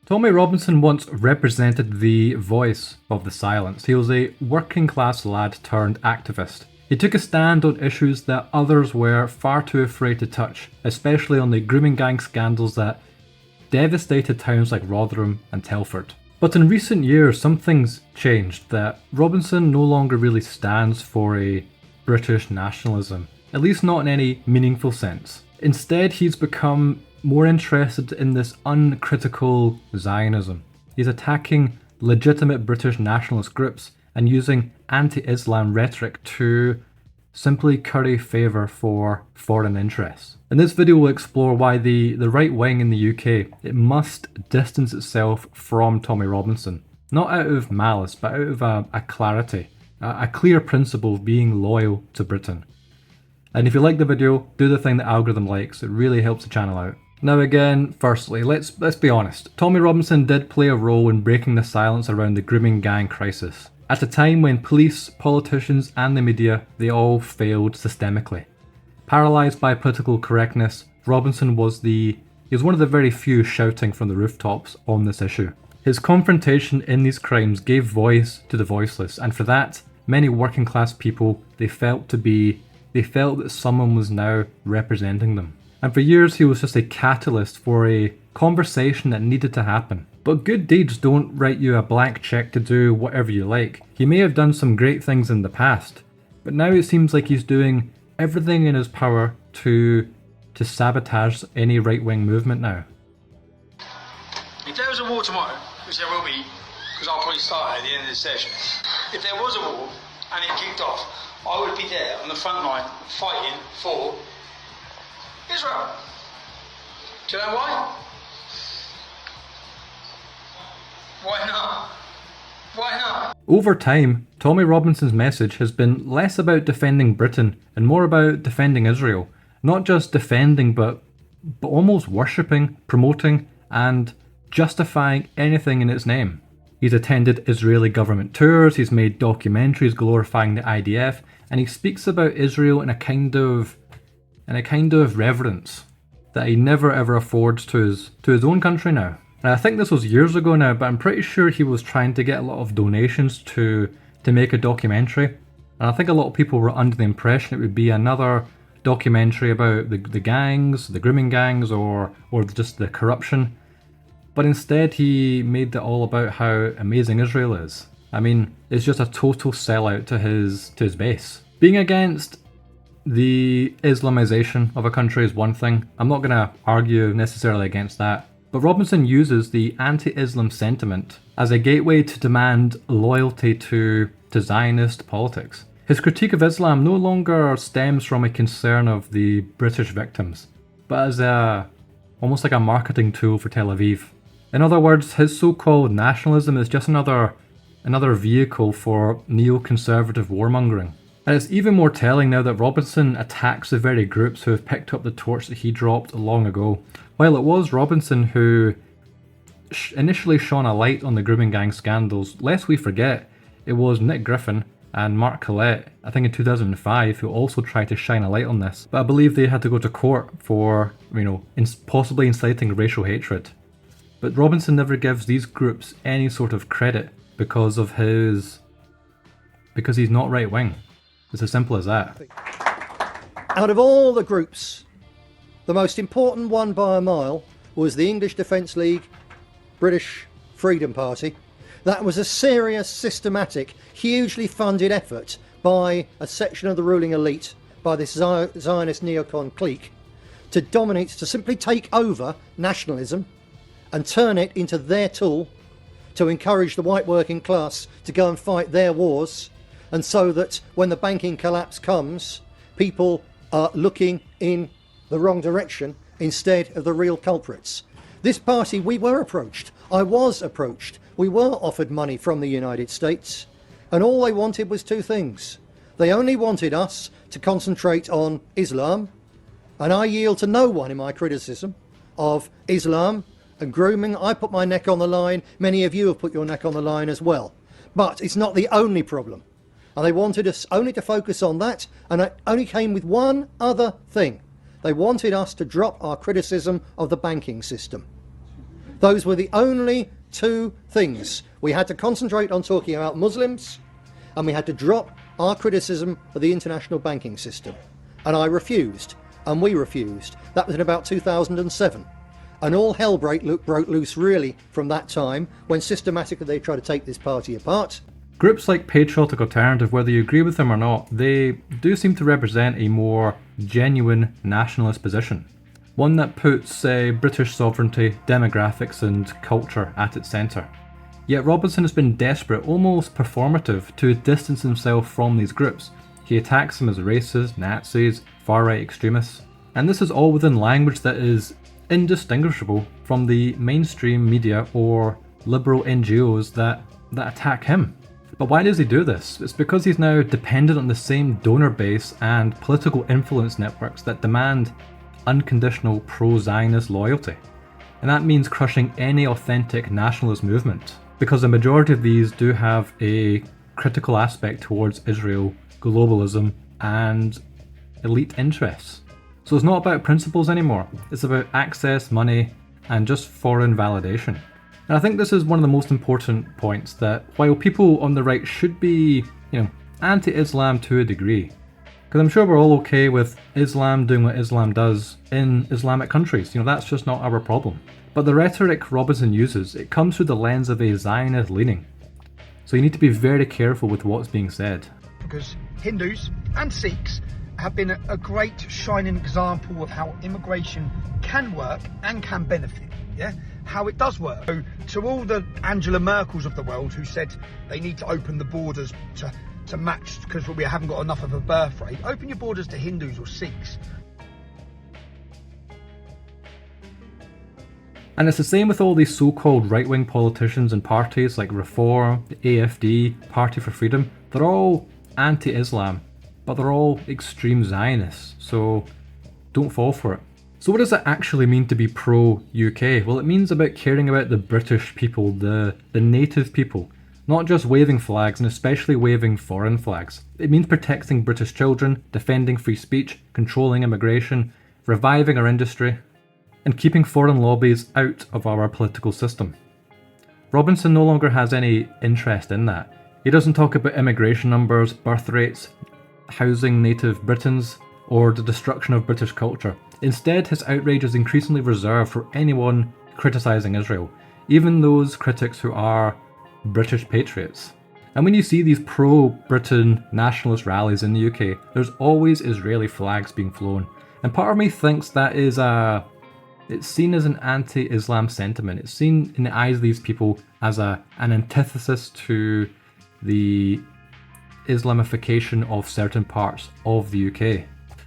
Tommy Robinson once represented the voice of the silence. He was a working class lad turned activist. He took a stand on issues that others were far too afraid to touch, especially on the grooming gang scandals that devastated towns like Rotherham and Telford. But in recent years, something's changed, that Robinson no longer really stands for a British nationalism, at least not in any meaningful sense. Instead, he's become more interested in this uncritical Zionism. He's attacking legitimate British nationalist groups and using anti-Islam rhetoric to simply curry favour for foreign interests. In this video we'll explore why the right wing in the UK, it must distance itself from Tommy Robinson. Not out of malice, but out of a clarity, a clear principle of being loyal to Britain. And if you like the video, do the thing the algorithm likes, it really helps the channel out. Now again, firstly, let's be honest, Tommy Robinson did play a role in breaking the silence around the grooming gang crisis. At a time when police, politicians and the media, they all failed systemically. Paralysed by political correctness, Robinson was one of the very few shouting from the rooftops on this issue. His confrontation in these crimes gave voice to the voiceless, and for that, many working class people, they felt that someone was now representing them. And for years he was just a catalyst for a conversation that needed to happen. But good deeds don't write you a blank check to do whatever you like. He may have done some great things in the past, but now it seems like he's doing everything in his power to sabotage any right-wing movement now. If there was a war tomorrow, which there will be, because I'll probably start at the end of the session, if there was a war and it kicked off, I would be there on the front line fighting for Israel. Do you know why? Why not? Why not? Over time, Tommy Robinson's message has been less about defending Britain and more about defending Israel. Not just defending, but almost worshipping, promoting, and justifying anything in its name. He's attended Israeli government tours, he's made documentaries glorifying the IDF, and he speaks about Israel in a kind of reverence that he never ever affords to his own country now. And I think this was years ago now, but I'm pretty sure he was trying to get a lot of donations to make a documentary. And I think a lot of people were under the impression it would be another documentary about the gangs, the grooming gangs, or just the corruption. But instead he made it all about how amazing Israel is. I mean, it's just a total sellout to his base. Being against the Islamization of a country is one thing. I'm not going to argue necessarily against that. But Robinson uses the anti-Islam sentiment as a gateway to demand loyalty to Zionist politics. His critique of Islam no longer stems from a concern of the British victims, but as almost like a marketing tool for Tel Aviv. In other words, his so-called nationalism is just another vehicle for neoconservative warmongering. And it's even more telling now that Robinson attacks the very groups who have picked up the torch that he dropped long ago. While it was Robinson who initially shone a light on the grooming gang scandals, lest we forget, it was Nick Griffin and Mark Collette, I think in 2005, who also tried to shine a light on this. But I believe they had to go to court for, possibly inciting racial hatred. But Robinson never gives these groups any sort of credit because he's not right-wing. It's as simple as that. Out of all the groups, the most important one by a mile was the English Defence League, British Freedom Party. That was a serious, systematic, hugely funded effort by a section of the ruling elite, by this Zionist neocon clique, to dominate, to simply take over nationalism and turn it into their tool to encourage the white working class to go and fight their wars. And so that when the banking collapse comes, people are looking in the wrong direction instead of the real culprits. This party, we were approached. I was approached. We were offered money from the United States. And all they wanted was two things. They only wanted us to concentrate on Islam. And I yield to no one in my criticism of Islam and grooming. I put my neck on the line. Many of you have put your neck on the line as well. But it's not the only problem. And they wanted us only to focus on that, and it only came with one other thing. They wanted us to drop our criticism of the banking system. Those were the only two things. We had to concentrate on talking about Muslims, and we had to drop our criticism of the international banking system. And I refused, and we refused. That was in about 2007. And all hell broke loose really from that time, when systematically they tried to take this party apart. Groups like Patriotic Alternative, whether you agree with them or not, they do seem to represent a more genuine nationalist position. One that puts British sovereignty, demographics and culture at its centre. Yet Robinson has been desperate, almost performative, to distance himself from these groups. He attacks them as racist, Nazis, far-right extremists. And this is all within language that is indistinguishable from the mainstream media or liberal NGOs that attack him. But why does he do this? It's because he's now dependent on the same donor base and political influence networks that demand unconditional pro-Zionist loyalty. And that means crushing any authentic nationalist movement, because the majority of these do have a critical aspect towards Israel, globalism, and elite interests. So it's not about principles anymore, it's about access, money, and just foreign validation. And I think this is one of the most important points, that while people on the right should be, anti-Islam to a degree, because I'm sure we're all okay with Islam doing what Islam does in Islamic countries, that's just not our problem. But the rhetoric Robinson uses, it comes through the lens of a Zionist leaning. So you need to be very careful with what's being said. Because Hindus and Sikhs have been a great shining example of how immigration can work and can benefit, how it does work. So to all the Angela Merkels of the world who said they need to open the borders to match because we haven't got enough of a birth rate, open your borders to Hindus or Sikhs. And it's the same with all these so-called right-wing politicians and parties like Reform, the AFD, Party for Freedom. They're all anti-Islam, but they're all extreme Zionists, so don't fall for it. So what does it actually mean to be pro-UK? Well, it means about caring about the British people, the native people, not just waving flags, and especially waving foreign flags. It means protecting British children, defending free speech, controlling immigration, reviving our industry, and keeping foreign lobbies out of our political system. Robinson no longer has any interest in that. He doesn't talk about immigration numbers, birth rates, housing native Britons, or the destruction of British culture. Instead, his outrage is increasingly reserved for anyone criticising Israel, even those critics who are British patriots. And when you see these pro-Britain nationalist rallies in the UK, there's always Israeli flags being flown. And part of me thinks that is it's seen as an anti-Islam sentiment. It's seen in the eyes of these people as an antithesis to the Islamification of certain parts of the UK.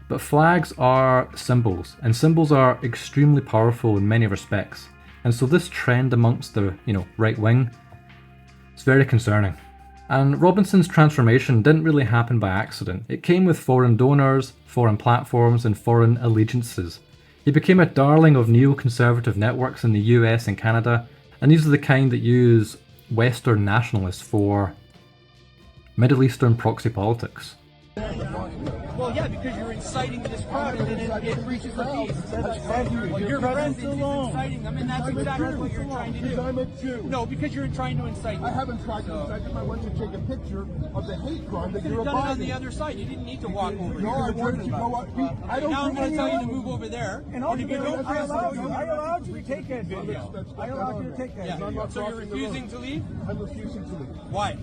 But flags are symbols, and symbols are extremely powerful in many respects. And so this trend amongst the right wing is very concerning. And Robinson's transformation didn't really happen by accident. It came with foreign donors, foreign platforms, and foreign allegiances. He became a darling of neoconservative networks in the US and Canada, and these are the kind that use Western nationalists for Middle Eastern proxy politics. Well, yeah, because you're inciting this crowd and it breaches the peace. Well, your friend is inciting them, and that's exactly what you're trying to do. I'm a Jew. No, because you're trying to incite them. I haven't tried to incite them. I want you to take a picture of the hate crime that You you're could have done it on abiding. the other side. You didn't need to walk over No, here. I wanted to go up. I don't Now I'm going to tell you to move. move over there. And And if you don't I press allowed the you. I allowed you to take that video. I allowed you to take that Yeah. video. So you're refusing to leave? I'm refusing to leave. Why?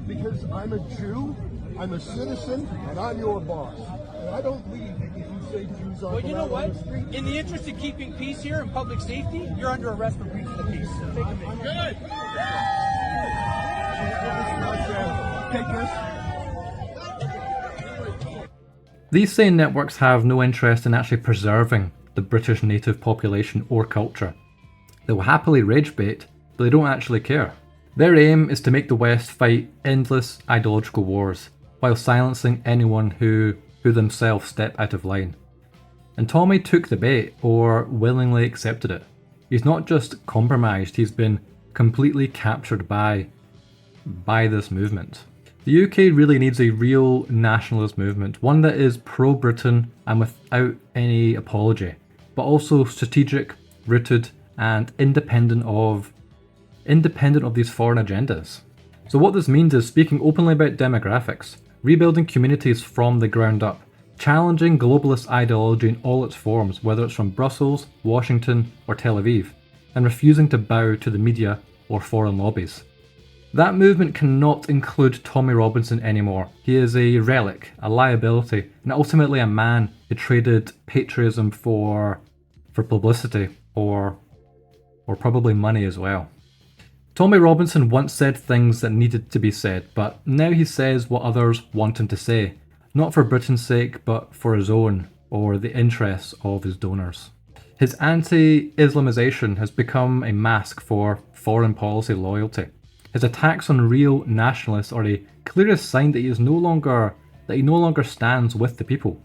Because I'm a Jew, I'm a citizen, and I'm your boss. And I don't leave if you say Jews aren't Well, you know allowed what? on the street. In the interest of keeping peace here and public safety, you're under arrest for breaching the peace. So take a minute. Good. Take this. These same networks have no interest in actually preserving the British native population or culture. They will happily rage bait, but they don't actually care. Their aim is to make the West fight endless ideological wars, while silencing anyone who themselves step out of line. And Tommy took the bait, or willingly accepted it. He's not just compromised, he's been completely captured by this movement. The UK really needs a real nationalist movement, one that is pro-Britain and without any apology, but also strategic, rooted, and independent of these foreign agendas. So what this means is speaking openly about demographics, rebuilding communities from the ground up, challenging globalist ideology in all its forms, whether it's from Brussels, Washington, or Tel Aviv, and refusing to bow to the media or foreign lobbies. That movement cannot include Tommy Robinson anymore. He is a relic, a liability, and ultimately a man who traded patriotism for publicity or probably money as well. Tommy Robinson once said things that needed to be said, but now he says what others want him to say, not for Britain's sake, but for his own, or the interests of his donors. His anti-Islamization has become a mask for foreign policy loyalty. His attacks on real nationalists are a clearest sign that he no longer stands with the people.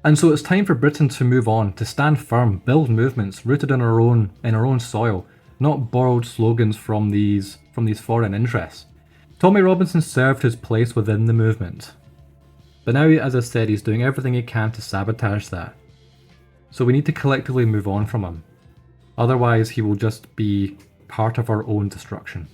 And so it's time for Britain to move on, to stand firm, build movements rooted in our own soil, not borrowed slogans from these foreign interests. Tommy Robinson served his place within the movement. But now, as I said, he's doing everything he can to sabotage that. So we need to collectively move on from him. Otherwise, he will just be part of our own destruction.